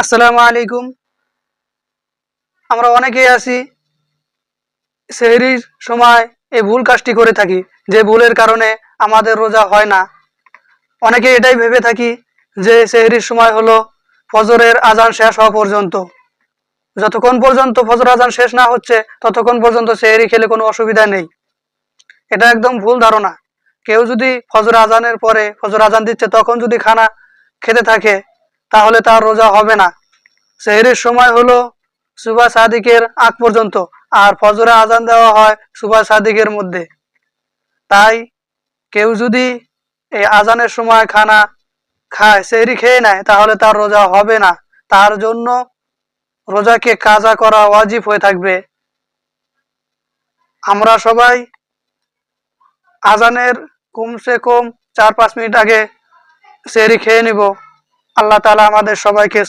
আসসালামু আলাইকুম। আমরা অনেকেই আছি সেহরির সময় এই ভুল কাজটি করে থাকি, যে ভুলের কারণে আমাদের রোজা হয় না। অনেকে এটাই ভেবে থাকি যে সেহরির সময় হলো ফজরের আজান শেষ হওয়া পর্যন্ত। যতক্ষণ পর্যন্ত ফজর আজান শেষ না হচ্ছে ততক্ষণ পর্যন্ত সেহরি খেলে কোনো অসুবিধা নেই। এটা একদম ভুল ধারণা। কেউ যদি ফজর আজানের পরে, ফজর আজান দিচ্ছে তখন যদি খানা খেতে থাকে তাহলে তার রোজা হবে না। সেহরির সময় হলো সুবহ সাদিকের আগ পর্যন্ত, আর ফজরে আজান দেওয়া হয় সুবহ সাদিকের মধ্যে। তাই কেউ যদি এই আজানের সময় খানা খায়, সেহরি খেয়ে নেয়, তাহলে তার রোজা হবে না। তার জন্য রোজাকে কাজা করা ওয়াজিব হয়ে থাকবে। আমরা সবাই আজানের কমসে কম 4-5 মিনিট আগে সেহরি খেয়ে নিব। আল্লাহ তাআলা আমাদের সবাইকে